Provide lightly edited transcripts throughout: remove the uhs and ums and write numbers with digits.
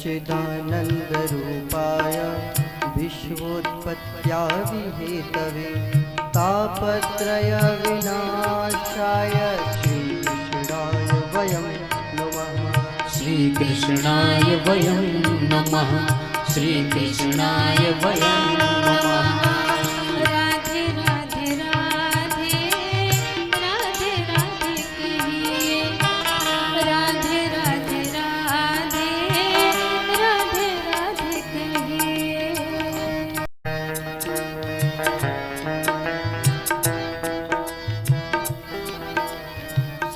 सच्चिदानन्दरूपाय विश्वोत्पत्त्यादिहेतवे तापत्रयविनाशाय श्रीकृष्णाय वयं नमः। श्रीकृष्णाय वयं नमः। श्रीकृष्णाय वयं नमः। राधे राधे राधे राधे राधे कहिए, राधे राधे राधे राधे राधे कहिए।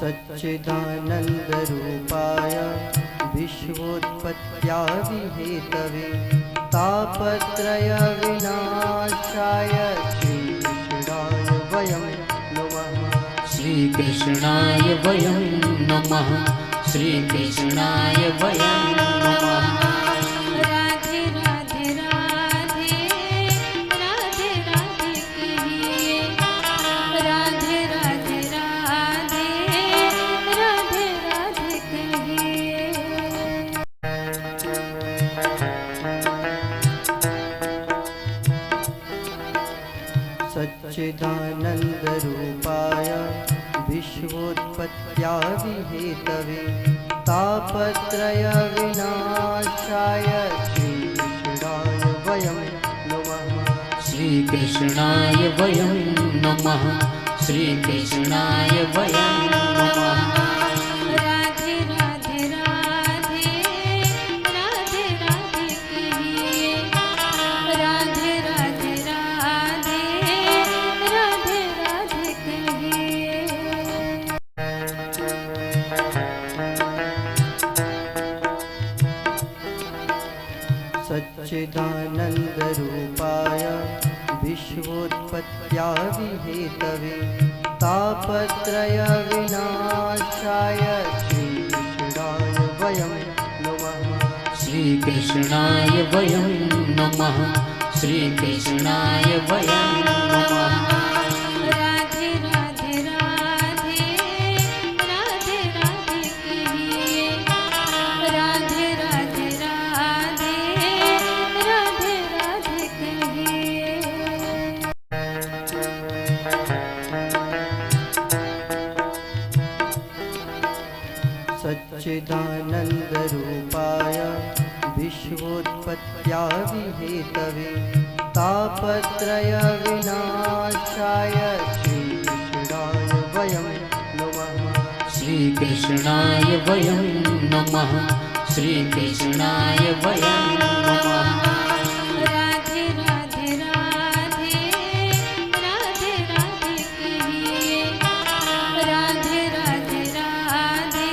सच्चिदानन्दरूपाय विश्वोत्पत्त्यादिहेतवे तापत्रयविनाशाय श्रीकृष्णाय वयं नमः। श्रीकृष्णाय वयं नमः। श्रीकृष्णाय वयं नमः। राधे राधे राधे राधे राधे कहिए, राधे राधे राधे राधे राधे कहिए। सच्चिदानन्दरूपाय विश्वोत्पत्त्यादिहेतवे तापत्रयविनाशाय श्रीकृष्णाय वयं नमः। श्रीकृष्णाय वयं नमः। श्रीकृष्णाय वयं नमः। राधे राधे राधे राधे राधे कहिए, राधे राधे राधे राधे राधे कहिए। सच्चिदानन्दरूपाय विश्वोत्पत्त्यादिहेतवे तापत्रयविनाशाय श्रीकृष्णाय वयं नमः। श्रीकृष्णाय वयं नमः। श्रीकृष्णाय वयं नमः। राधे राधे राधे राधे राधे कहिए, राधे राधे राधे राधे राधे कहिए। सच्चिदानन्दरूपाय विश्वोत्पत्त्यादिहेतवे तापत्रयविनाशाय श्रीकृष्णाय वयं नमः। श्रीकृष्णाय वयं नमः। श्रीकृष्णाय वयं नमः। राधे राधे राधे राधे राधे कहिए, राधे राधे राधे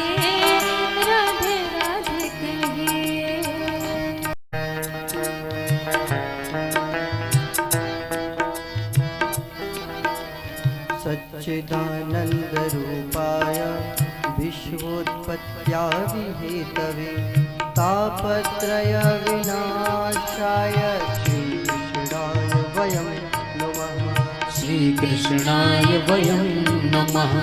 राधे राधे कहिए। सच्चिदानन्दरूपाय विश्वोत्पत्त्यादिहेतवे तापत्रयविनाशाय श्रीकृष्णाय वयं नमः। श्रीकृष्णाय वयं नमः।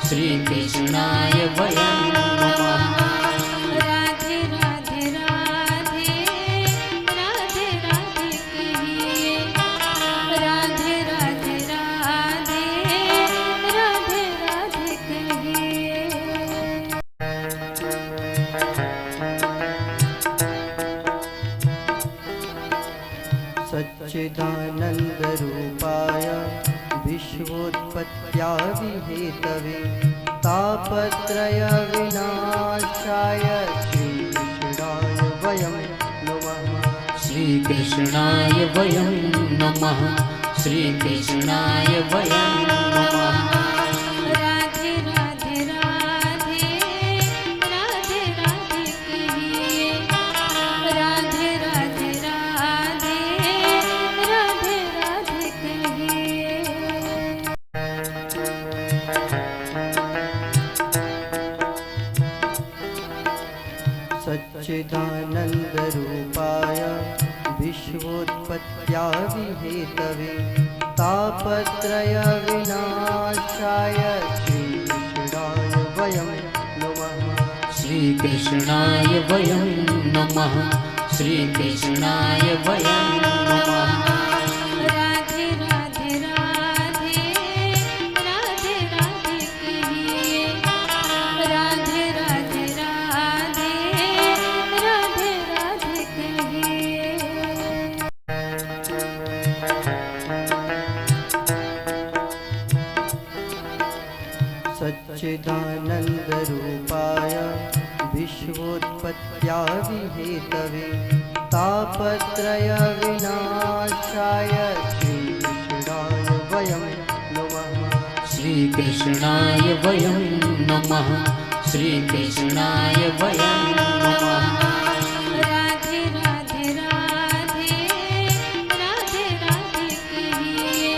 श्रीकृष्णाय वयं नमः। राधे राधे राधे राधे राधे कहिए, राधे राधे राधे राधे राधे कहिए। सच्चिदानन्दरूपाय विश्वोत्पत्त्यादिहेतवे तापत्रयविनाशाय श्रीकृष्णाय वयं नमः। श्रीकृष्णाय वयं नमः। श्रीकृष्णाय वयं नमः। राधे राधे राधे राधे राधे कहिए, राधे राधे राधे राधे राधे कहिए। सच्चिदानन्दरूपाय विश्वोत्पत्त्यादिहेतवे तापत्रयविनाशाय श्रीकृष्णाय वयं नमः। श्रीकृष्णाय वयं नमः श्रीकृष्णाय वयं नमः राधे राधे राधे राधे राधे कहिए राधे राधे राधे राधे राधे कहिए सच्चिदानंद रूपाय विश्वोत्पत्त्यादिहेतवे तापत्रय विनाशाय श्रीकृष्णाय वयं नमः श्रीकृष्णाय वयं नमः श्रीकृष्णाय वयं नमः राधे राधे राधे राधे राधे कहिए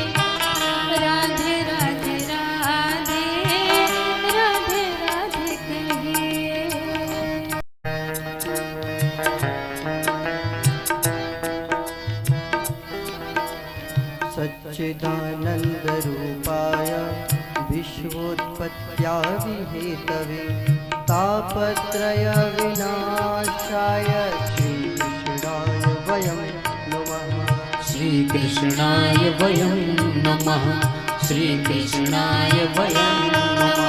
राधे राधे राधे राधे राधे कहिए सच्चिदानंद रूपाय विश्वोत्पत्त्यादिहेतवे तापत्रय विनाशाय श्रीकृष्णाय वयं नमः श्रीकृष्णाय वयं नमः श्रीकृष्णाय वयं नमः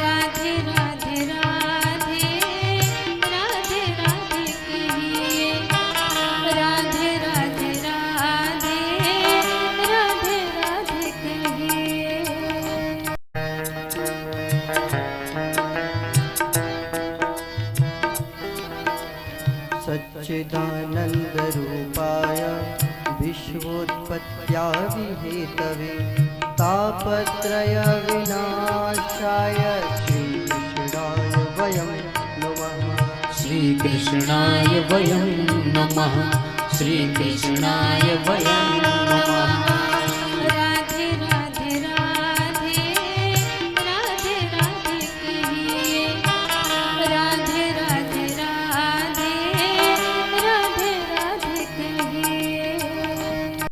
राधे राधे राधे राधे राधे कहिए राधे राधे राधे राधे राधे कहिए सच्चिदानंद रूपाय विश्वोत्पत्त्यादिहेतवे तापत्रय विनाशाय श्रीकृष्णाय वयं नमः श्रीकृष्णाय वयं नमः श्रीकृष्णाय वयं नमः